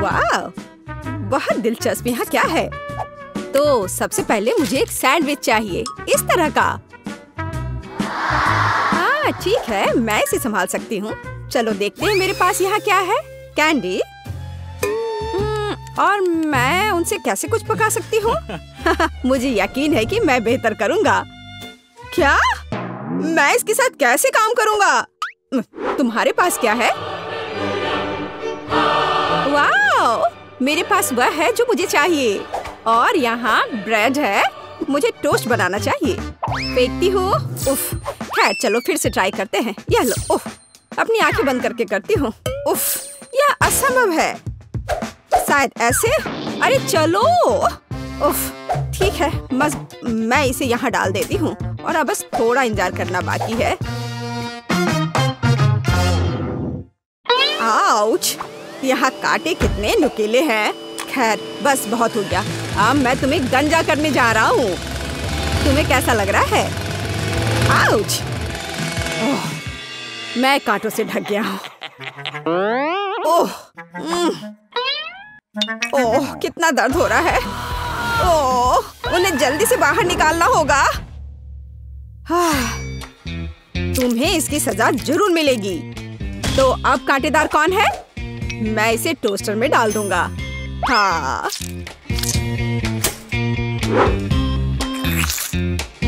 वाह, बहुत दिलचस्प। यहाँ क्या है? तो सबसे पहले मुझे एक सैंडविच चाहिए, इस तरह का। हाँ ठीक है, मैं इसे संभाल सकती हूँ। चलो देखते हैं मेरे पास यहाँ क्या है। कैंडी। और मैं उनसे कैसे कुछ पका सकती हूँ? मुझे यकीन है कि मैं बेहतर करूँगा। क्या? मैं इसके साथ कैसे काम करूँगा? तुम्हारे पास क्या है? वाह, मेरे पास वह है जो मुझे चाहिए। और यहाँ ब्रेड है, मुझे टोस्ट बनाना चाहिए। फेंकती हूँ। उफ, खैर चलो फिर से ट्राई करते हैं। यह लो। उफ, अपनी आंखें बंद करके करती हूँ। उफ, यह असंभव है। शायद ऐसे। अरे चलो। उफ, ठीक है, बस मैं इसे यहाँ डाल देती हूँ और अब बस थोड़ा इंतजार करना बाकी है। आउच, यहाँ कांटे कितने नुकीले हैं। खैर बस बहुत हो गया। अब मैं तुम्हें गंजा करने जा रहा हूँ। तुम्हें कैसा लग रहा है? आउच, मैं कांटों से ढक गया हूँ। ओह, ओह, कितना दर्द हो रहा है। ओह, उन्हें जल्दी से बाहर निकालना होगा। तुम्हें इसकी सजा जरूर मिलेगी। तो अब कांटेदार कौन है? मैं इसे टोस्टर में डाल दूंगा। हाँ।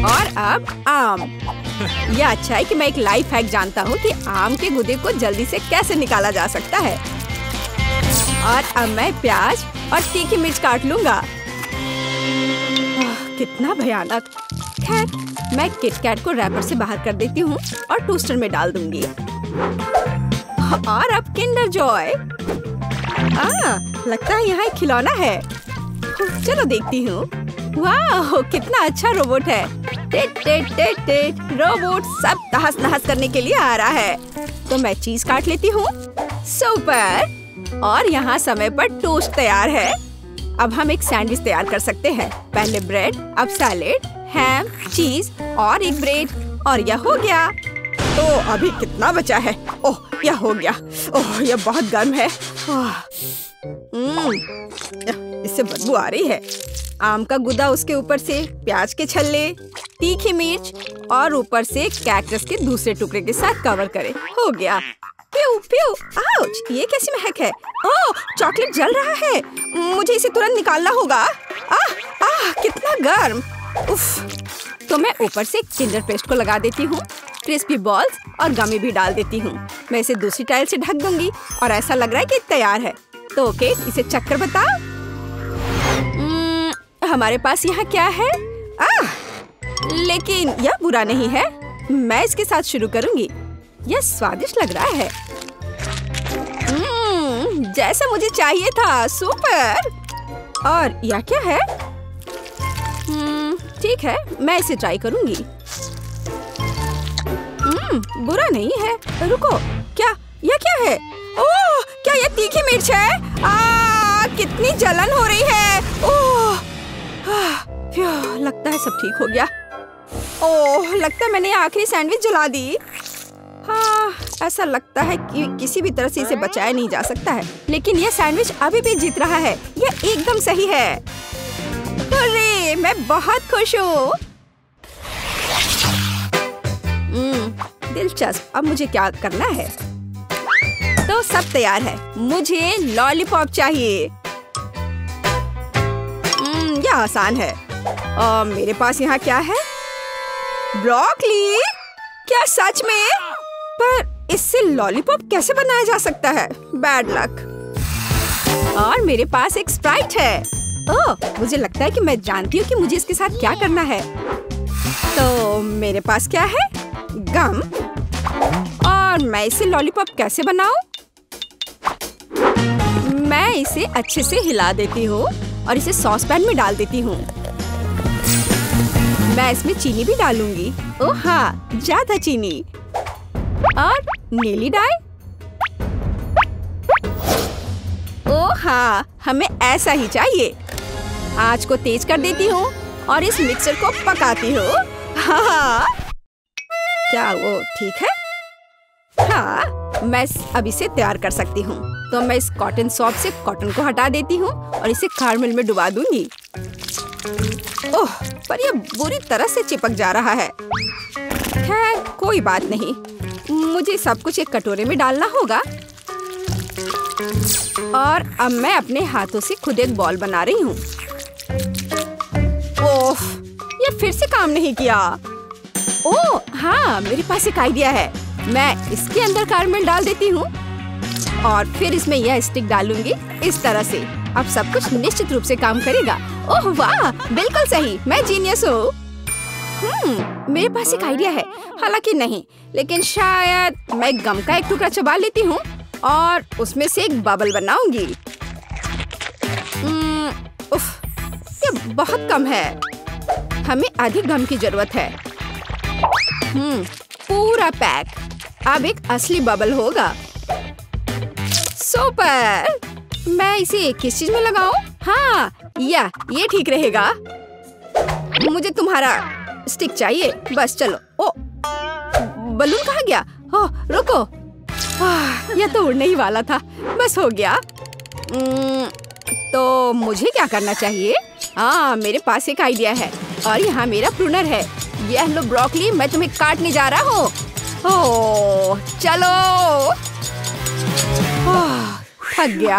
और अब आम। यह अच्छा है कि मैं एक लाइफ हैक जानता हूँ कि आम के गूदे को जल्दी से कैसे निकाला जा सकता है। और अब मैं प्याज और तीखी मिर्च काट लूंगा। कितना भयानक। खैर, मैं किटकैट को रैपर से बाहर कर देती हूँ और टोस्टर में डाल दूंगी। और अब किंडर जॉय। लगता है यहाँ एक खिलौना है। चलो देखती हूँ। वाह, कितना अच्छा रोबोट है। टेट टेट टेट टेट। रोबोट सब तहस नहस करने के लिए आ रहा है। तो मैं चीज काट लेती हूँ। सुपर। और यहाँ समय पर टोस्ट तैयार है। अब हम एक सैंडविच तैयार कर सकते हैं। पहले ब्रेड, अब सैलेड, हैम, चीज और एक ब्रेड। और यह हो गया। तो अभी कितना बचा है? ओह, यह हो गया। ओह, यह बहुत गर्म है। इससे बदबू आ रही है। आम का गुदा, उसके ऊपर से प्याज के छल्ले, तीखी मिर्च और ऊपर से कैक्टस के दूसरे टुकड़े के साथ कवर करें। हो गया। प्यू प्यू। आउच, ये कैसी महक है? ओह, चॉकलेट जल रहा है। मुझे इसे तुरंत निकालना होगा। कितना गर्म। उफ। तो मैं ऊपर से किंडर पेस्ट को लगा देती हूँ। क्रिस्पी बॉल्स और गमी भी डाल देती हूँ। मैं इसे दूसरी टाइल से ढक दूंगी और ऐसा लग रहा है कि तैयार है। तो ओके, इसे चक्कर बताओ। हमारे पास यहाँ क्या है? लेकिन यह बुरा नहीं है। मैं इसके साथ शुरू करूंगी। यह स्वादिष्ट लग रहा है। जैसा मुझे चाहिए था। सुपर। और यह क्या है? ठीक है, मैं इसे ट्राई करूंगी। बुरा नहीं है। रुको, यह क्या है? ओह, क्या यह तीखी मिर्च है? कितनी जलन हो रही है। ओह, लगता है सब ठीक हो गया। ओह, लगता है मैंने आखिरी सैंडविच जला दी। हाँ, ऐसा लगता है कि किसी भी तरह से इसे बचाया नहीं जा सकता है। लेकिन यह सैंडविच अभी भी जीत रहा है। यह एकदम सही है। अरे, मैं बहुत खुश हूँ। दिलचस्प। अब मुझे क्या करना है? तो सब तैयार है। मुझे लॉलीपॉप चाहिए। यह आसान है। मेरे पास यहाँ क्या है? ब्रोकली। क्या सच में? पर इससे लॉलीपॉप कैसे बनाया जा सकता है? Bad luck. और मेरे पास एक स्प्राइट है। ओह, मुझे लगता है कि मैं जानती हूँ कि मुझे इसके साथ क्या करना है। तो मेरे पास क्या है? गम। और मैं इसे लॉलीपॉप कैसे बनाऊं? मैं इसे अच्छे से हिला देती हूँ और इसे सॉस पैन में डाल देती हूँ। मैं इसमें चीनी भी डालूंगी। ओह हाँ, ज्यादा चीनी। और नीली डाई। ओह हाँ, हमें ऐसा ही चाहिए। आंच को तेज कर देती हूँ और इस मिक्सर को पकाती हूँ। हाँ, क्या वो ठीक है? हाँ, मैं अब इसे तैयार कर सकती हूँ। तो मैं इस कॉटन सॉफ्ट से कॉटन को हटा देती हूँ और इसे कैरमल में डुबा दूंगी। ओह, पर यह बुरी तरह से चिपक जा रहा है। खैर कोई बात नहीं, मुझे सब कुछ एक कटोरे में डालना होगा। और अब मैं अपने हाथों से खुद एक बॉल बना रही हूँ। ओह, ये फिर से काम नहीं किया। ओह हाँ, मेरे पास एक आइडिया है। मैं इसके अंदर कैरमल डाल देती हूँ और फिर इसमें यह स्टिक डालूंगी इस तरह से। अब सब कुछ निश्चित रूप से काम करेगा। ओह वाह, बिल्कुल सही, मैं जीनियस हूँ। मेरे पास एक आइडिया है, हालांकि नहीं, लेकिन शायद मैं गम का एक टुकड़ा चबा लेती हूँ और उसमें से एक बबल बनाऊंगी। उफ, ये बहुत कम है, हमें अधिक गम की जरूरत है। पूरा पैक। अब एक असली बबल होगा। सुपर! मैं इसे किस चीज में लगाऊं? हाँ, ये ठीक रहेगा। मुझे तुम्हारा स्टिक चाहिए, बस चलो। ओ, बलून कहाँ गया? ओह, रुको। यह तो उड़ने ही वाला था, बस हो गया। तो मुझे क्या करना चाहिए? हाँ, मेरे पास एक आइडिया है और यहाँ मेरा प्रूनर है। यह लो ब्रोकली, मैं तुम्हें काटने जा रहा हूँ। ओह, चलो। थक गया।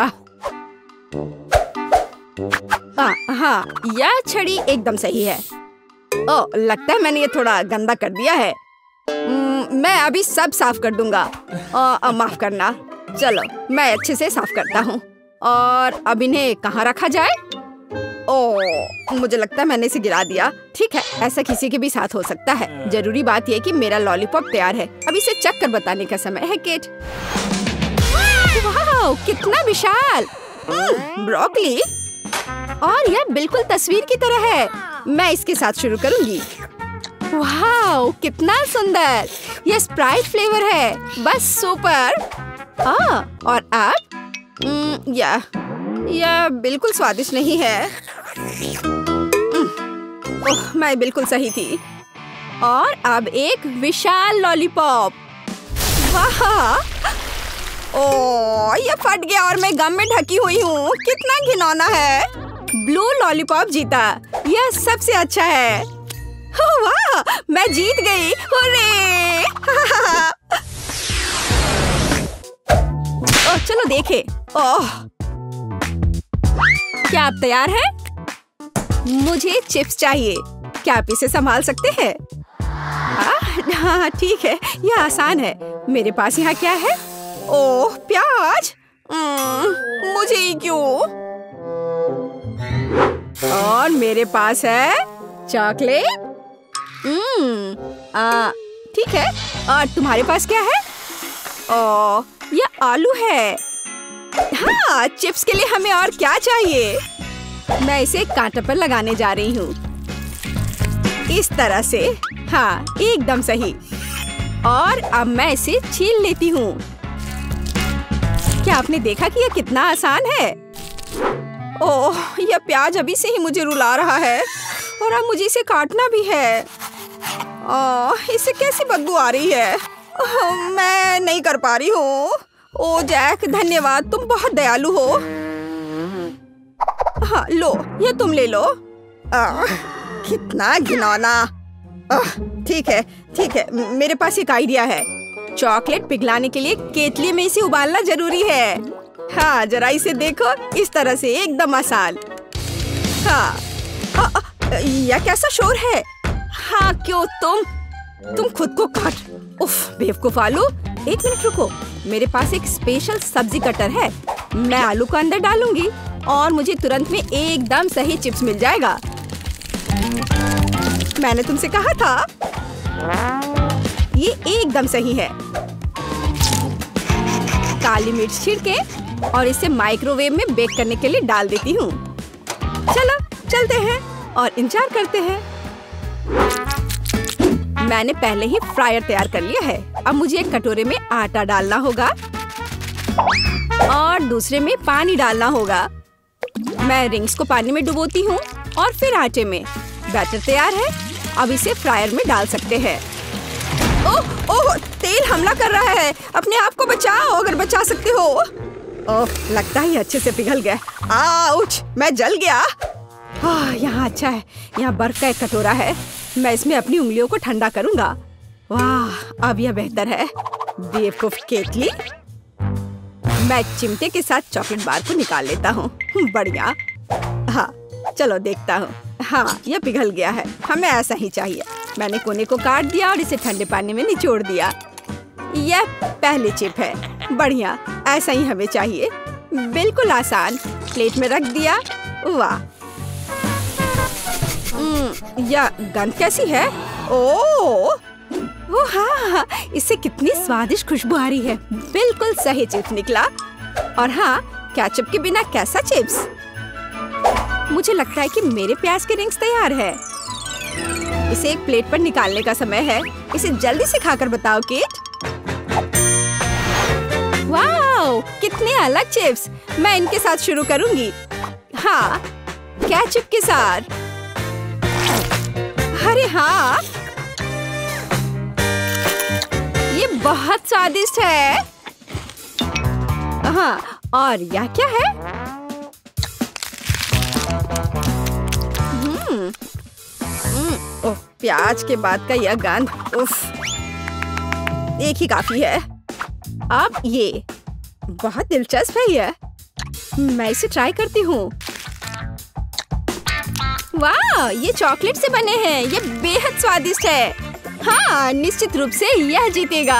हाँ, यह छड़ी एकदम सही है। ओह, लगता है मैंने ये थोड़ा गंदा कर दिया है। मैं अभी सब साफ कर दूंगा। माफ करना। चलो, मैं अच्छे से साफ करता हूँ। और अब इन्हें कहाँ रखा जाए? ओह, मुझे लगता है मैंने इसे गिरा दिया। ठीक है, ऐसा किसी के भी साथ हो सकता है। जरूरी बात यह कि मेरा लॉलीपॉप तैयार है। अब इसे चख कर बताने का समय है, केट। वाह, कितना विशाल ब्रोकली! और यह बिल्कुल तस्वीर की तरह है। मैं इसके साथ शुरू करूंगी। वाह, कितना सुंदर! यह स्प्राइट फ्लेवर है, बस सुपर। और अब यह बिल्कुल स्वादिष्ट नहीं है। ओह, मैं बिल्कुल सही थी। और अब एक विशाल लॉलीपॉप। वाह! ओह, ये फट गया और मैं गम में ढकी हुई हूँ। कितना घिनौना है। ब्लू लॉलीपॉप जीता। यह सबसे अच्छा है। वाह, मैं जीत गई। हुर्रे! ओह, चलो देखें। ओह, क्या आप तैयार हैं? मुझे चिप्स चाहिए। क्या आप इसे संभाल सकते हैं? हाँ, ठीक है, यह आसान है। मेरे पास यहाँ क्या है? ओह, प्याज। मुझे ही क्यों? और मेरे पास है चॉकलेट। ठीक है। और तुम्हारे पास क्या है? ओह, यह आलू है। हाँ, चिप्स के लिए हमें और क्या चाहिए? मैं इसे कांटे पर लगाने जा रही हूँ, इस तरह से। हाँ, एकदम सही। और अब मैं इसे छील लेती हूँ। क्या आपने देखा कि यह कितना आसान है? ओह, यह प्याज अभी से ही मुझे रुला रहा है और अब मुझे इसे काटना भी है। ओह, इससे कैसी बदबू आ रही है। मैं नहीं कर पा रही हूँ। ओह जैक, धन्यवाद, तुम बहुत दयालु हो। हाँ, लो, ये तुम ले लो। कितना घिनौना। ठीक है, ठीक है, मेरे पास एक आइडिया है। चॉकलेट पिघलाने के लिए केतली में इसे उबालना जरूरी है। हाँ, जरा इसे देखो, इस तरह से एकदम आसान। हाँ, यह कैसा शोर है? हाँ, क्यों तुम खुद को काट। उफ, बेवकूफ आलू। एक मिनट रुको, मेरे पास एक स्पेशल सब्जी कटर है। मैं आलू को अंदर डालूंगी और मुझे तुरंत में एकदम सही चिप्स मिल जाएगा। मैंने तुमसे कहा था, ये एकदम सही है। काली मिर्च छिड़के और इसे माइक्रोवेव में बेक करने के लिए डाल देती हूँ। चलो चलते हैं और इंतजार करते हैं। मैंने पहले ही फ्रायर तैयार कर लिया है। अब मुझे एक कटोरे में आटा डालना होगा और दूसरे में पानी डालना होगा। मैं रिंग्स को पानी में डुबोती हूँ और फिर आटे में। बैटर तैयार है, अब इसे फ्रायर में डाल सकते हैं। ओह, तेल हमला कर रहा है। अपने आप को बचाओ अगर बचा सकते हो। ओह, लगता है अच्छे से पिघल गया। आउच, मैं जल गया। यहाँ अच्छा है, यहाँ बर्फ का एक कटोरा है। मैं इसमें अपनी उंगलियों को ठंडा करूंगा। वाह, अब यह बेहतर है। बेवकूफ केतली। मैं चिमटे के साथ चॉकलेट बार को निकाल लेता हूँ। बढ़िया। हाँ, चलो देखता हूँ। हाँ, यह पिघल गया है। हमें ऐसा ही चाहिए। मैंने कोने को काट दिया और इसे ठंडे पानी में निचोड़ दिया। यह पहली चिप है। बढ़िया, ऐसा ही हमें चाहिए। बिल्कुल आसान। प्लेट में रख दिया। वाह, यह गंध कैसी है? ओह हाँ, इससे कितनी स्वादिष्ट खुशबू आ रही है। बिल्कुल सही चिप्स निकला। और हाँ, केचप के बिना कैसा चिप्स? मुझे लगता है कि मेरे प्याज के रिंग्स तैयार है। इसे एक प्लेट पर निकालने का समय है। इसे जल्दी से खाकर बताओ केट। वाओ, कितने अलग चिप्स। मैं इनके साथ शुरू करूंगी। हाँ, केचप के साथ। अरे हाँ, ये बहुत स्वादिष्ट है। हाँ, और यह क्या है? ओह, प्याज के बाद का यह गंध। उफ, एक ही काफी है। अब ये बहुत दिलचस्प है। यह मैं इसे ट्राई करती हूँ। वाह, ये चॉकलेट से बने हैं। ये बेहद स्वादिष्ट है। हाँ, निश्चित रूप से यह जीतेगा।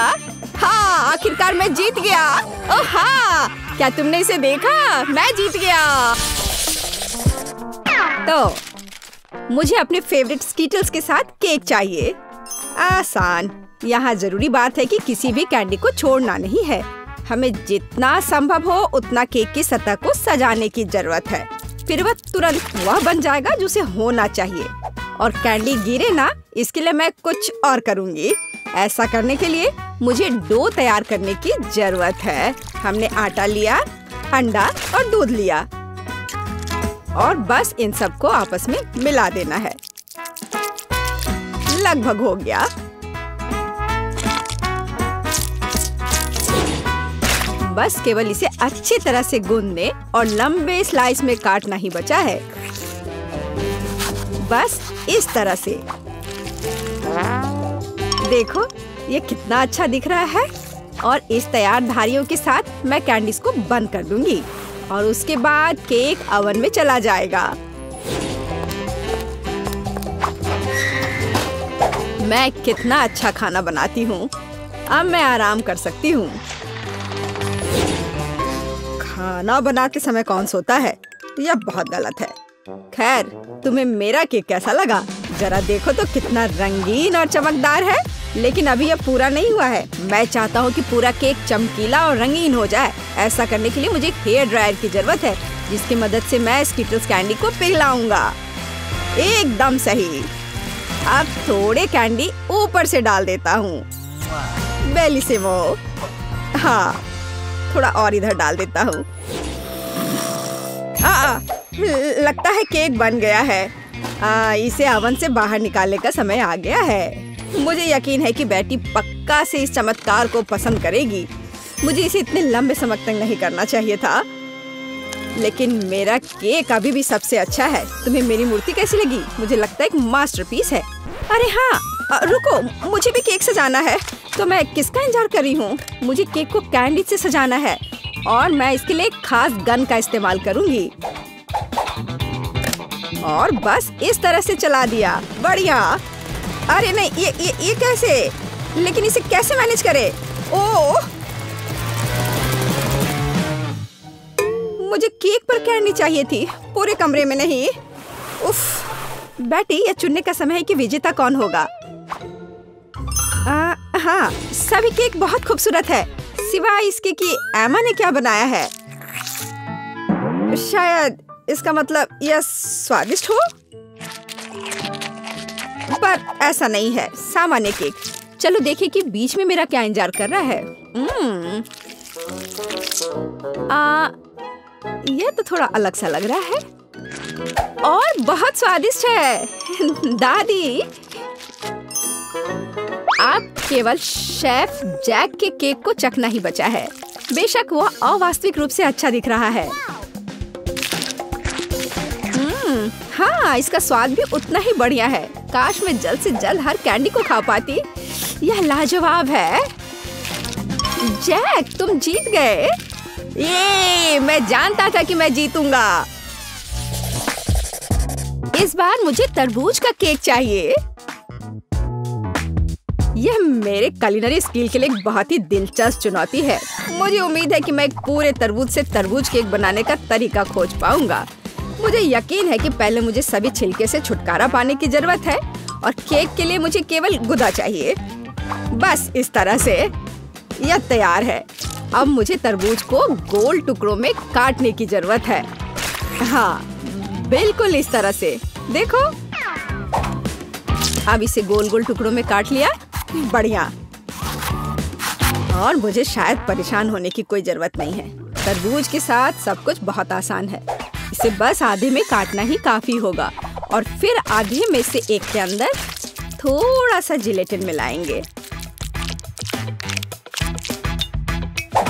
हाँ, आखिरकार मैं जीत गया। ओह हाँ, क्या तुमने इसे देखा? मैं जीत गया। तो मुझे अपने फेवरेट स्कीटल्स के साथ केक चाहिए। आसान। यहाँ जरूरी बात है कि किसी भी कैंडी को छोड़ना नहीं है। हमें जितना संभव हो उतना केक की सतह को सजाने की जरूरत है। फिर वह तुरंत वह बन जाएगा जो उसे होना चाहिए। और कैंडी गिरे ना, इसके लिए मैं कुछ और करूँगी। ऐसा करने के लिए मुझे डो तैयार करने की जरूरत है। हमने आटा लिया, अंडा और दूध लिया और बस इन सबको आपस में मिला देना है। लगभग हो गया। बस केवल इसे अच्छी तरह से गूंदने और लंबे स्लाइस में काटना ही बचा है। बस इस तरह से। देखो, ये कितना अच्छा दिख रहा है। और इस तैयार धारियों के साथ मैं कैंडीज को बंद कर दूंगी और उसके बाद केक ओवन में चला जाएगा। मैं कितना अच्छा खाना बनाती हूँ। अब मैं आराम कर सकती हूँ। खाना बनाते समय कौन सोता है? यह बहुत गलत है। खैर, तुम्हें मेरा केक कैसा लगा? जरा देखो तो कितना रंगीन और चमकदार है। लेकिन अभी यह पूरा नहीं हुआ है। मैं चाहता हूँ कि पूरा केक चमकीला और रंगीन हो जाए। ऐसा करने के लिए मुझे एक हेयर ड्रायर की जरूरत है, जिसकी मदद से मैं स्कीटल्स कैंडी को पिघलाऊंगा। एकदम सही। अब थोड़े कैंडी ऊपर से डाल देता हूँ। बेलिसिमो। हाँ, थोड़ा और इधर डाल देता हूँ। लगता है केक बन गया है। इसे ओवन से बाहर निकालने का समय आ गया है। मुझे यकीन है कि बेटी पक्का से इस चमत्कार को पसंद करेगी। मुझे इसे इतने लंबे समय तक नहीं करना चाहिए था, लेकिन मेरा केक अभी भी सबसे अच्छा है। तुम्हें मेरी मूर्ति कैसी लगी? मुझे लगता है एक मास्टरपीस है। अरे हाँ, रुको, मुझे भी केक सजाना है। तो मैं किसका इंतजार कर रही हूँ? मुझे केक को कैंडी से सजाना है और मैं इसके लिए एक खास गन का इस्तेमाल करूंगी। और बस इस तरह से चला दिया। बढ़िया। अरे नहीं, ये कैसे? लेकिन इसे कैसे मैनेज करे? ओह, मुझे केक पर कैंडी चाहिए थी, पूरे कमरे में नहीं। उफ, बेटी, यह चुनने का समय है कि विजेता कौन होगा। हाँ, सभी केक बहुत खूबसूरत है, सिवाय इसके कि एमा ने क्या बनाया है। शायद इसका मतलब यह स्वादिष्ट हो, पर ऐसा नहीं है। सामान्य केक। चलो देखें कि बीच में मेरा क्या इंतजार कर रहा है। यह तो थोड़ा अलग सा लग रहा है और बहुत स्वादिष्ट है। दादी, अब केवल शेफ जैक के केक को चखना ही बचा है। बेशक वो अवास्तविक रूप से अच्छा दिख रहा है। हाँ, इसका स्वाद भी उतना ही बढ़िया है। काश मैं जल्द से जल्द हर कैंडी को खा पाती। यह लाजवाब है। जैक, तुम जीत गए। ये मैं जानता था कि मैं जीतूंगा। इस बार मुझे तरबूज का केक चाहिए। यह मेरे कुलिनरी स्किल के लिए एक बहुत ही दिलचस्प चुनौती है। मुझे उम्मीद है कि मैं एक पूरे तरबूज से तरबूज केक बनाने का तरीका खोज पाऊंगा। मुझे यकीन है कि पहले मुझे सभी छिलके से छुटकारा पाने की जरूरत है और केक के लिए मुझे केवल गुदा चाहिए। बस इस तरह से यह तैयार है। अब मुझे तरबूज को गोल टुकड़ों में काटने की जरूरत है। हाँ, बिल्कुल इस तरह से। देखो, अब इसे गोल गोल टुकड़ों में काट लिया। बढ़िया। और मुझे शायद परेशान होने की कोई जरूरत नहीं है। तरबूज के साथ सब कुछ बहुत आसान है। इसे बस आधे में काटना ही काफी होगा और फिर आधे में से एक के अंदर थोड़ा सा जिलेटिन मिलाएंगे।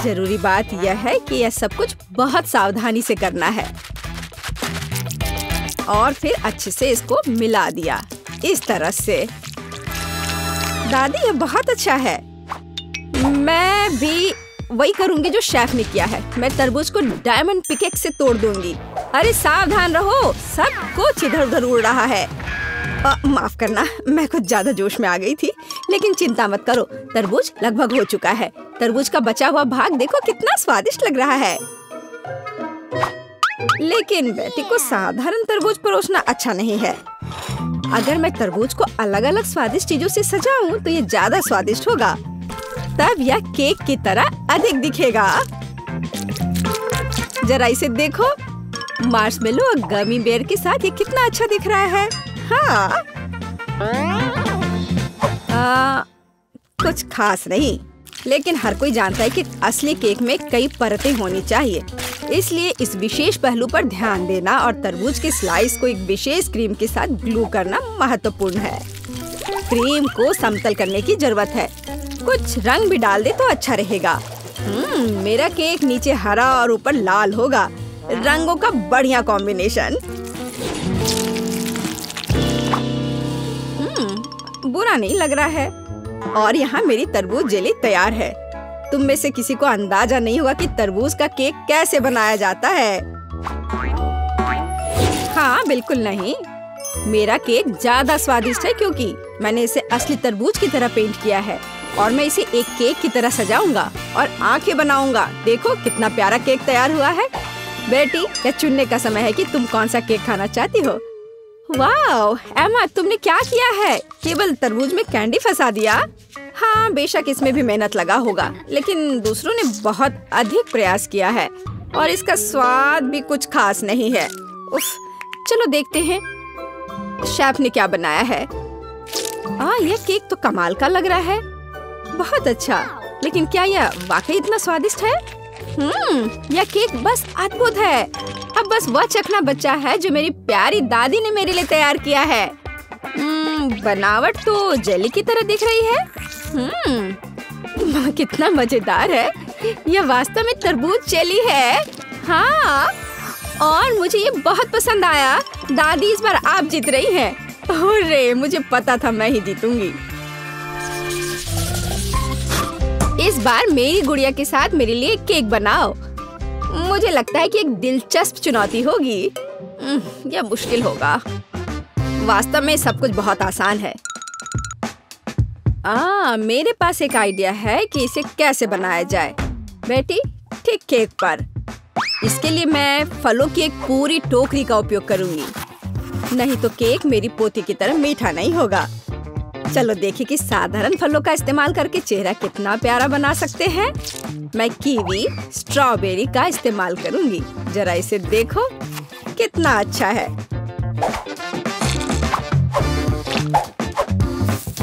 जरूरी बात यह है कि यह सब कुछ बहुत सावधानी से करना है। और फिर अच्छे से इसको मिला दिया इस तरह से। दादी, ये बहुत अच्छा है। मैं भी वही करूंगी जो शेफ ने किया है। मैं तरबूज को डायमंड पिकेक्स से तोड़ दूंगी। अरे सावधान रहो, सब कुछ इधर उधर उड़ रहा है। माफ करना, मैं कुछ ज्यादा जोश में आ गई थी। लेकिन चिंता मत करो, तरबूज लगभग हो चुका है। तरबूज का बचा हुआ भाग देखो कितना स्वादिष्ट लग रहा है। लेकिन बेटी को साधारण तरबूज परोसना अच्छा नहीं है। अगर मैं तरबूज को अलग अलग स्वादिष्ट चीजों से सजाऊं तो ये ज्यादा स्वादिष्ट होगा। तब यह केक की तरह अधिक दिखेगा। जरा इसे देखो, मार्शमेलो और गमी बेयर के साथ ये कितना अच्छा दिख रहा है। हाँ, कुछ खास नहीं, लेकिन हर कोई जानता है कि असली केक में कई परतें होनी चाहिए। इसलिए इस विशेष पहलू पर ध्यान देना और तरबूज के स्लाइस को एक विशेष क्रीम के साथ ग्लू करना महत्वपूर्ण है। क्रीम को समतल करने की जरूरत है। कुछ रंग भी डाल दे तो अच्छा रहेगा। मेरा केक नीचे हरा और ऊपर लाल होगा। रंगों का बढ़िया कॉम्बिनेशन। बुरा नहीं लग रहा है। और यहाँ मेरी तरबूज जेली तैयार है। तुम में से किसी को अंदाजा नहीं हुआ कि तरबूज का केक कैसे बनाया जाता है। हाँ, बिल्कुल नहीं। मेरा केक ज्यादा स्वादिष्ट है क्योंकि मैंने इसे असली तरबूज की तरह पेंट किया है। और मैं इसे एक केक की तरह सजाऊंगा और आंखें बनाऊंगा। देखो कितना प्यारा केक तैयार हुआ है। बेटी, यह चुनने का समय है कि तुम कौन सा केक खाना चाहती हो। वाह एमा, तुमने क्या किया है? केवल तरबूज में कैंडी फंसा दिया। हाँ, बेशक इसमें भी मेहनत लगा होगा, लेकिन दूसरों ने बहुत अधिक प्रयास किया है और इसका स्वाद भी कुछ खास नहीं है। उफ, चलो देखते हैं शेफ ने क्या बनाया है। यह केक तो कमाल का लग रहा है। बहुत अच्छा, लेकिन क्या यह वाकई इतना स्वादिष्ट है? यह केक बस अद्भुत है। अब बस वह चखना बचा है जो मेरी प्यारी दादी ने मेरे लिए तैयार किया है। बनावट तो जेली की तरह दिख रही है। कितना मजेदार है। यह वास्तव में तरबूज जेली है। हाँ, और मुझे ये बहुत पसंद आया। दादी, इस बार आप जीत रही हैं। अरे, मुझे पता था मैं ही जीतूंगी। इस बार मेरी गुड़िया के साथ मेरे लिए केक बनाओ। मुझे लगता है कि एक दिलचस्प चुनौती होगी। यह मुश्किल होगा। वास्तव में सब कुछ बहुत आसान है। मेरे पास एक आइडिया है कि इसे कैसे बनाया जाए। बेटी, ठीक केक पर। इसके लिए मैं फलों की एक पूरी टोकरी का उपयोग करूंगी। नहीं तो केक मेरी पोती की तरह मीठा नहीं होगा। चलो देखिए कि साधारण फलों का इस्तेमाल करके चेहरा कितना प्यारा बना सकते हैं। मैं कीवी, स्ट्रॉबेरी का इस्तेमाल करूंगी। जरा इसे देखो कितना अच्छा है।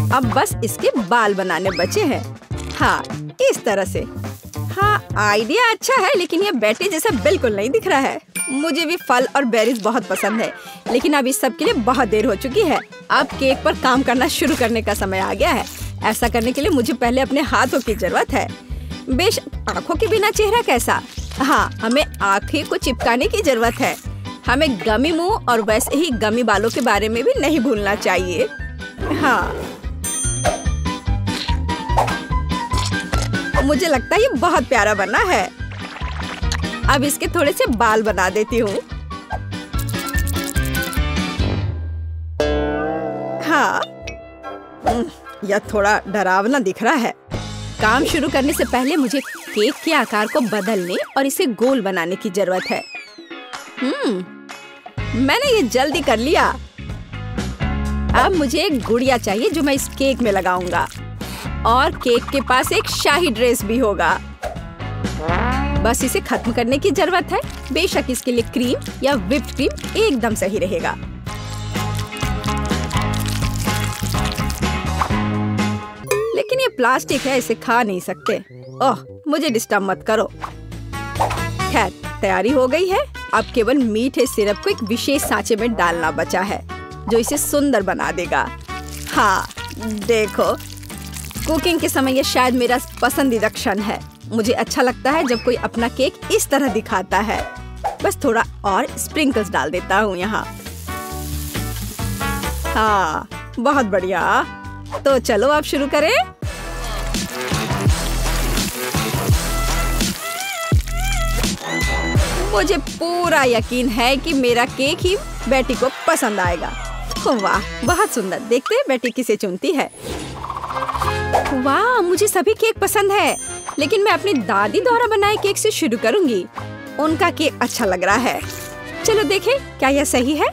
अब बस इसके बाल बनाने बचे हैं। हाँ, इस तरह से। हाँ, आइडिया अच्छा है, लेकिन यह बैटरी जैसा बिल्कुल नहीं दिख रहा है। मुझे भी फल और बेरीज बहुत पसंद है, लेकिन अब इस सब के लिए बहुत देर हो चुकी है। अब केक पर काम करना शुरू करने का समय आ गया है। ऐसा करने के लिए मुझे पहले अपने हाथों की जरूरत है। बेशक आँखों के बिना चेहरा कैसा? हाँ, हमें आँखें को चिपकाने की जरूरत है। हमें गमी मुंह और वैसे ही गमी बालों के बारे में भी नहीं भूलना चाहिए। हाँ, मुझे लगता है ये बहुत प्यारा बना है। अब इसके थोड़े से बाल बना देती हूँ। हाँ, यह थोड़ा डरावना दिख रहा है। काम शुरू करने से पहले मुझे केक के आकार को बदलने और इसे गोल बनाने की जरूरत है। मैंने ये जल्दी कर लिया। अब मुझे एक गुड़िया चाहिए जो मैं इस केक में लगाऊंगा, और केक के पास एक शाही ड्रेस भी होगा। बस इसे खत्म करने की जरूरत है। बेशक इसके लिए क्रीम या व्हिप्ड क्रीम एकदम सही रहेगा। लेकिन ये प्लास्टिक है, इसे खा नहीं सकते। ओह, मुझे डिस्टर्ब मत करो। खैर, तैयारी हो गई है। अब केवल मीठे सिरप को एक विशेष सांचे में डालना बचा है जो इसे सुंदर बना देगा। हाँ, देखो, कुकिंग के समय ये शायद मेरा पसंदीदा क्षण है। मुझे अच्छा लगता है जब कोई अपना केक इस तरह दिखाता है। बस थोड़ा और स्प्रिंकल्स डाल देता हूँ यहाँ। हाँ, बहुत बढ़िया। तो चलो अब शुरू करें। मुझे पूरा यकीन है कि मेरा केक ही बेटी को पसंद आएगा। वाह, बहुत सुंदर। देखते हैं बेटी किसे चुनती है। वाह, मुझे सभी केक पसंद है, लेकिन मैं अपनी दादी द्वारा बनाए केक से शुरू करूंगी। उनका केक अच्छा लग रहा है। चलो देखें क्या यह सही है।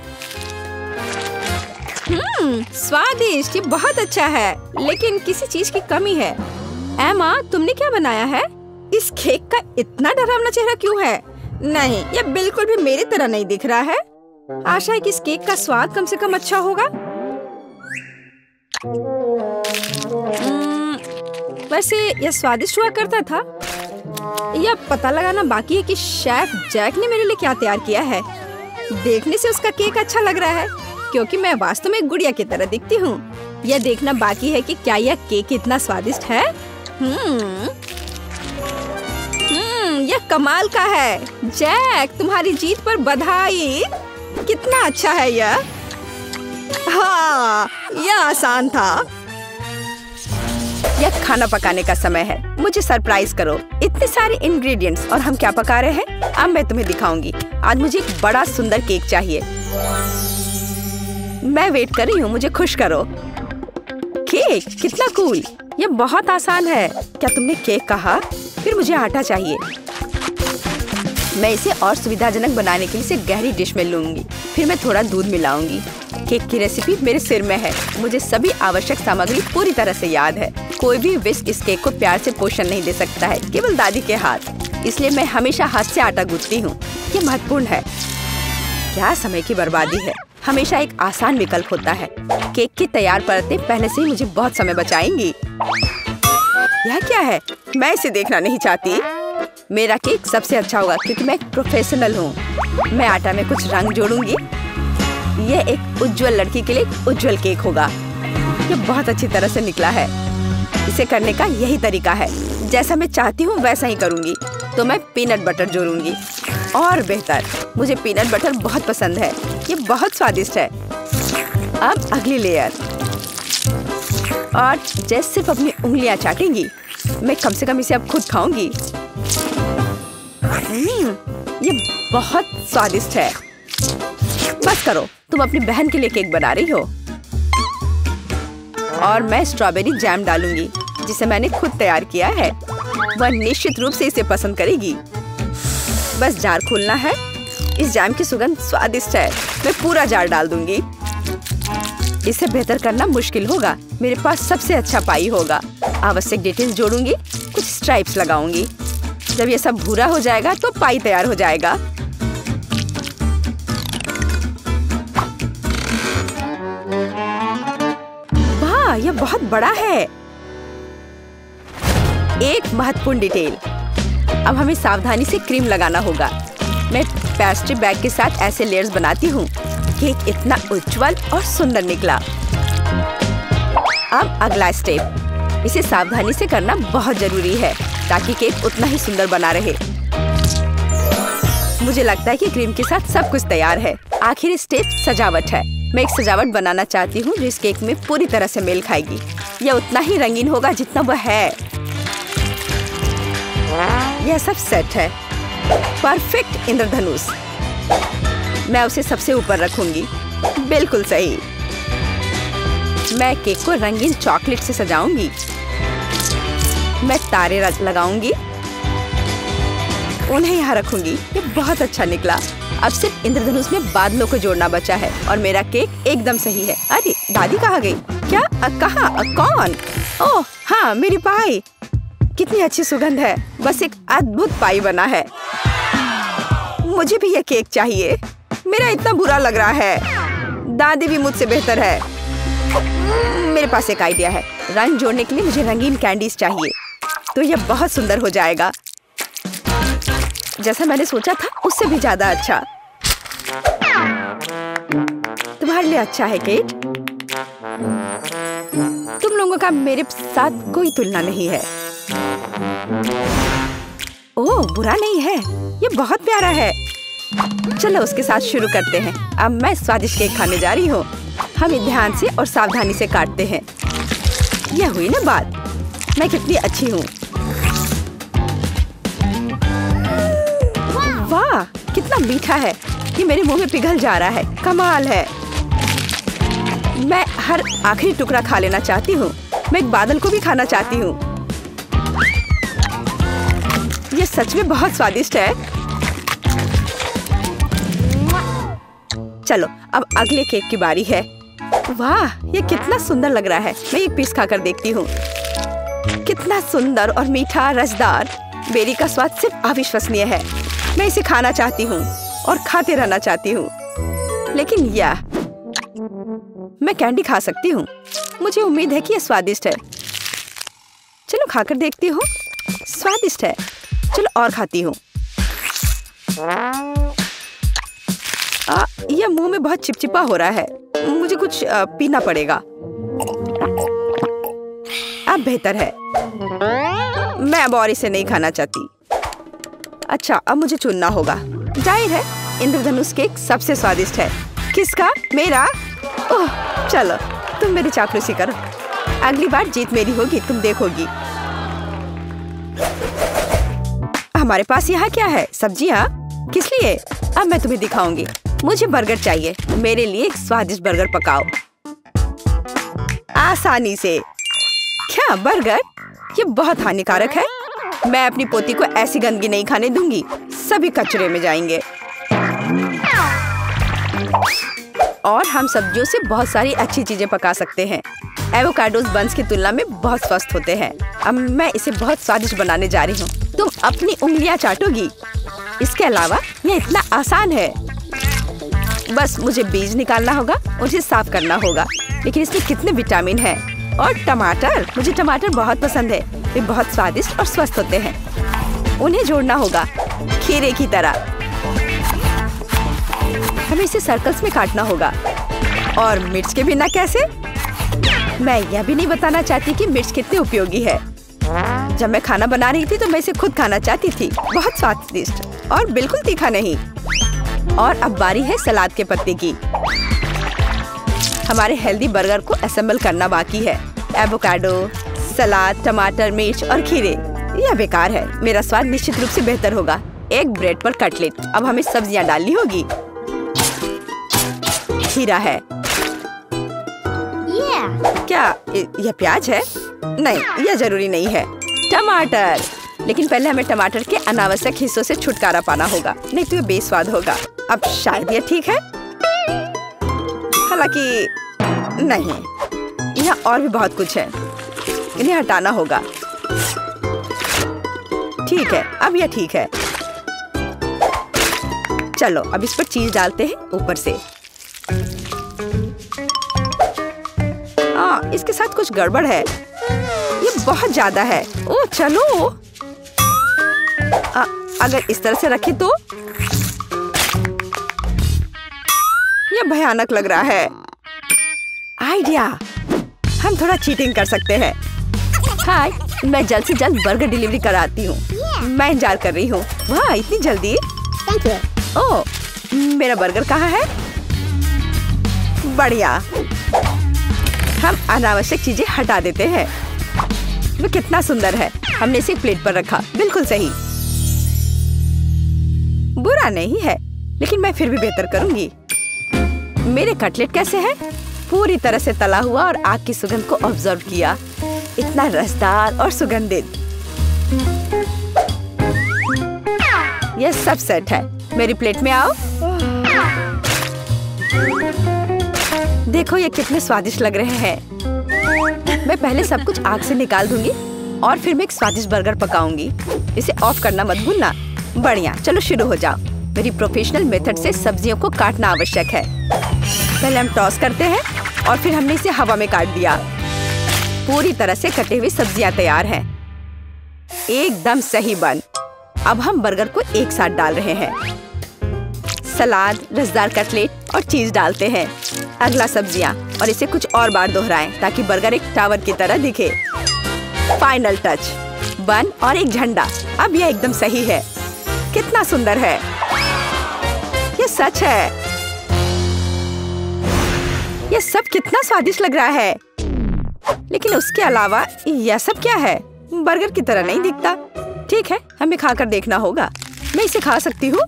स्वादिष्ट, ये बहुत अच्छा है, लेकिन किसी चीज की कमी है। एमा, तुमने क्या बनाया है? इस केक का इतना डरावना चेहरा क्यों है? नहीं, यह बिल्कुल भी मेरी तरह नहीं दिख रहा है। आशा है कि इस केक का स्वाद कम से कम अच्छा होगा। वैसे यह स्वादिष्ट हुआ करता था। यह पता लगाना बाकी है कि शेफ जैक ने मेरे लिए क्या तैयार किया है। देखने से उसका केक अच्छा लग रहा है, क्योंकि मैं वास्तव में एक गुड़िया की तरह दिखती हूँ। यह देखना बाकी है कि क्या यह केक इतना स्वादिष्ट है। यह कमाल का है। जैक, तुम्हारी जीत पर बधाई। कितना अच्छा है यह। हाँ, यह आसान था। यह खाना पकाने का समय है। मुझे सरप्राइज करो। इतने सारे इंग्रेडिएंट्स और हम क्या पका रहे हैं, अब मैं तुम्हें दिखाऊंगी। आज मुझे एक बड़ा सुंदर केक चाहिए। मैं वेट कर रही हूँ, मुझे खुश करो। केक, कितना कूल। यह बहुत आसान है। क्या तुमने केक कहा? फिर मुझे आटा चाहिए। मैं इसे और सुविधाजनक बनाने के लिए इसे गहरी डिश में लूंगी। फिर मैं थोड़ा दूध मिलाऊंगी। केक की रेसिपी मेरे सिर में है। मुझे सभी आवश्यक सामग्री पूरी तरह से याद है। कोई भी विस्क इस केक को प्यार से पोषण नहीं दे सकता है, केवल दादी के हाथ। इसलिए मैं हमेशा हाथ से आटा गूंथती हूँ। ये महत्वपूर्ण है। क्या समय की बर्बादी है। हमेशा एक आसान विकल्प होता है। केक की तैयार परतें पहले से ही मुझे बहुत समय बचाएंगी। यह क्या है? मैं इसे देखना नहीं चाहती। मेरा केक सबसे अच्छा होगा क्योंकि मैं एक प्रोफेशनल हूँ। मैं आटा में कुछ रंग जोड़ूंगी। यह एक उज्जवल लड़की के लिए एक उज्जवल केक होगा। यह बहुत अच्छी तरह से निकला है। इसे करने का यही तरीका है। जैसा मैं चाहती हूँ वैसा ही करूँगी। तो मैं पीनट बटर जोड़ूंगी। और बेहतर, मुझे पीनट बटर बहुत पसंद है। ये बहुत स्वादिष्ट है। अब अगली लेयर। और जैसे सिर्फ अपनी उंगलियां चाटेंगी, मैं कम से कम इसे अब खुद खाऊंगी। ये बहुत स्वादिष्ट है। बस करो, तुम अपनी बहन के लिए केक बना रही हो। और मैं स्ट्रॉबेरी जैम डालूंगी जिसे मैंने खुद तैयार किया है। वह निश्चित रूप से इसे पसंद करेगी। बस जार खोलना है। इस जैम की सुगंध स्वादिष्ट है। मैं पूरा जार डाल दूंगी। इसे बेहतर करना मुश्किल होगा। मेरे पास सबसे अच्छा पाई होगा। आवश्यक डिटेल्स जोड़ूंगी। कुछ स्ट्राइप्स लगाऊंगी। जब ये सब भूरा हो जाएगा तो पाई तैयार हो जाएगा। वाह, यह बहुत बड़ा है। एक महत्वपूर्ण डिटेल। अब हमें सावधानी से क्रीम लगाना होगा। मैं पेस्ट्री बैग के साथ ऐसे लेयर्स बनाती हूँ। केक इतना उज्जवल और सुंदर निकला। अब अगला स्टेप। इसे सावधानी से करना बहुत जरूरी है। ताकि केक उतना ही सुंदर बना रहे। मुझे लगता है कि क्रीम के साथ सब कुछ तैयार है। आखिरी स्टेप सजावट है। मैं एक सजावट बनाना चाहती हूँ जो इस केक में पूरी तरह से मेल खाएगी। यह उतना ही रंगीन होगा जितना वह है। यह सब सेट है। परफेक्ट इंद्रधनुष। मैं उसे सबसे ऊपर रखूंगी। बिल्कुल सही। मैं केक को रंगीन चॉकलेट से सजाऊंगी। मैं तारे लगाऊंगी, उन्हें यहाँ रखूंगी। ये बहुत अच्छा निकला। अब सिर्फ इंद्रधनुष में बादलों को जोड़ना बचा है और मेरा केक एकदम सही है। अरे दादी कहाँ गई? क्या? कहाँ? कौन? ओह हाँ, मेरी पाई। कितनी अच्छी सुगंध है। बस एक अद्भुत पाई बना है। मुझे भी ये केक चाहिए। मेरा इतना बुरा लग रहा है। दादी भी मुझसे बेहतर है। मेरे पास एक आइडिया है। रंग जोड़ने के लिए मुझे रंगीन कैंडीज चाहिए, तो यह बहुत सुंदर हो जाएगा। जैसा मैंने सोचा था उससे भी ज्यादा अच्छा। तुम्हारे लिए अच्छा है केट। तुम लोगों का मेरे साथ कोई तुलना नहीं है। ओह बुरा नहीं है, ये बहुत प्यारा है। चलो उसके साथ शुरू करते हैं। अब मैं स्वादिष्ट केक खाने जा रही हूँ। हम ध्यान से और सावधानी से काटते हैं। यह हुई ना बात। मैं कितनी अच्छी हूँ। वाह कितना मीठा है। ये मेरे मुंह में पिघल जा रहा है। कमाल है। मैं हर आखिरी टुकड़ा खा लेना चाहती हूँ। मैं एक बादल को भी खाना चाहती हूँ। ये सच में बहुत स्वादिष्ट है। चलो अब अगले केक की बारी है। वाह ये कितना सुंदर लग रहा है। मैं एक पीस खाकर देखती हूँ। कितना सुंदर और मीठा रसदार। बेरी का स्वाद सिर्फ अविश्वसनीय है। मैं इसे खाना चाहती हूँ और खाते रहना चाहती हूँ। लेकिन यह मैं कैंडी खा सकती हूँ। मुझे उम्मीद है कि यह स्वादिष्ट है। चलो खाकर देखती हूँ। स्वादिष्ट है। चलो और खाती हूँ। यह मुंह में बहुत चिपचिपा हो रहा है। मुझे कुछ पीना पड़ेगा। अब बेहतर है। मैं अब और इसे नहीं खाना चाहती। अच्छा अब मुझे चुनना होगा। जाहिर है इंद्रधनुष केक सबसे स्वादिष्ट है। किसका? मेरा? ओह चलो तुम मेरी चापलूसी करो। अगली बार जीत मेरी होगी, तुम देखोगी। हमारे पास यहाँ क्या है? सब्जियाँ? किस लिए? अब मैं तुम्हें दिखाऊंगी। मुझे बर्गर चाहिए। मेरे लिए एक स्वादिष्ट बर्गर पकाओ आसानी से। क्या बर्गर? ये बहुत हानिकारक है। मैं अपनी पोती को ऐसी गंदगी नहीं खाने दूंगी। सभी कचरे में जाएंगे। और हम सब्जियों से बहुत सारी अच्छी चीजें पका सकते हैं। एवोकाडोस बंस की तुलना में बहुत स्वस्थ होते हैं। अब मैं इसे बहुत स्वादिष्ट बनाने जा रही हूँ। तुम अपनी उंगलियां चाटोगी। इसके अलावा यह इतना आसान है। बस मुझे बीज निकालना होगा, उसे साफ करना होगा। लेकिन इसमें कितने विटामिन हैं। और टमाटर, मुझे टमाटर बहुत पसंद है। वे बहुत स्वादिष्ट और स्वस्थ होते हैं। उन्हें जोड़ना होगा खीरे की तरह। हमें इसे सर्कल्स में काटना होगा। और मिर्च के बिना कैसे? मैं यह भी नहीं बताना चाहती कि मिर्च कितनी उपयोगी है। जब मैं खाना बना रही थी तो मैं इसे खुद खाना चाहती थी। बहुत स्वादिष्ट और बिल्कुल तीखा नहीं। और अब बारी है सलाद के पत्ते की। हमारे हेल्दी बर्गर को असेंबल करना बाकी है। एवोकाडो, सलाद, टमाटर, मिर्च और खीरे। यह बेकार है। मेरा स्वाद निश्चित रूप से बेहतर होगा। एक ब्रेड पर कटलेट। अब हमें सब्जियां डालनी होगी। खीरा है। क्या यह प्याज है? नहीं, यह जरूरी नहीं है। टमाटर। लेकिन पहले हमें टमाटर के अनावश्यक हिस्सों से छुटकारा पाना होगा, नहीं तो यह बेस्वाद होगा। अब शायद यह ठीक है, हालांकि नहीं, यहाँ और भी बहुत कुछ है। इन्हें हटाना होगा। ठीक है, अब यह ठीक है। चलो अब इस पर चीज डालते हैं ऊपर से। हाँ, इसके साथ कुछ गड़बड़ है। ये बहुत ज्यादा है। ओह चलो, अगर इस तरह से रखें तो ये भयानक लग रहा है। आइडिया, हम थोड़ा चीटिंग कर सकते हैं। हाय, मैं जल्द से जल्द बर्गर डिलीवरी कराती हूँ। मैं इंतजार कर रही हूँ। वाह, इतनी जल्दी? ओह, मेरा बर्गर कहाँ है? बढ़िया। हम अनावश्यक चीजें हटा देते हैं। वो कितना सुंदर है। हमने इसे प्लेट पर रखा। बिल्कुल सही। बुरा नहीं है, लेकिन मैं फिर भी बेहतर करूंगी। मेरे कटलेट कैसे हैं? पूरी तरह से तला हुआ और आग की सुगंध को ऑब्जर्व किया। इतना रसदार और सुगंधित। यह सब सेट है। मेरी प्लेट में आओ। देखो ये कितने स्वादिष्ट लग रहे हैं। मैं पहले सब कुछ आग से निकाल दूंगी और फिर मैं एक स्वादिष्ट बर्गर पकाऊंगी। इसे ऑफ करना मत भूलना। बढ़िया, चलो शुरू हो जाओ। मेरी प्रोफेशनल मेथड से सब्जियों को काटना आवश्यक है। पहले हम टॉस करते हैं और फिर हमने इसे हवा में काट दिया। पूरी तरह से कटे हुए सब्जियां तैयार हैं। एकदम सही बन। अब हम बर्गर को एक साथ डाल रहे हैं। सलाद, रसदार कटलेट और चीज डालते हैं। अगला सब्जियां और इसे कुछ और बार दोहराएं ताकि बर्गर एक टावर की तरह दिखे। फाइनल टच, बन और एक झंडा। अब यह एकदम सही है। कितना सुंदर है। यह सच है। यह सब कितना स्वादिष्ट लग रहा है। लेकिन उसके अलावा यह सब क्या है? बर्गर की तरह नहीं दिखता। ठीक है, हमें खाकर देखना होगा। मैं इसे खा सकती हूँ।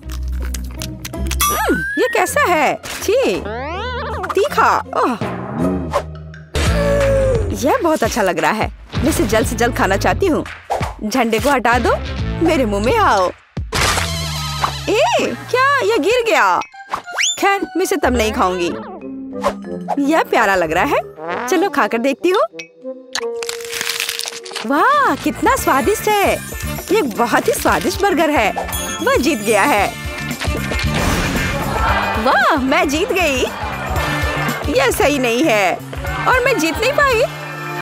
ये कैसा है? छी, तीखा। ओह, यह बहुत अच्छा लग रहा है। मैं इसे जल्द से जल्द खाना चाहती हूँ। झंडे को हटा दो। मेरे मुंह में आओ। क्या यह गिर गया? खैर, मैं इसे तब नहीं खाऊंगी। यह प्यारा लग रहा है। चलो खाकर देखती हूँ। वाह, कितना स्वादिष्ट है। ये बहुत ही स्वादिष्ट बर्गर है। वह जीत गया है। वाह, मैं जीत गई। यह सही नहीं है और मैं जीत नहीं पाई।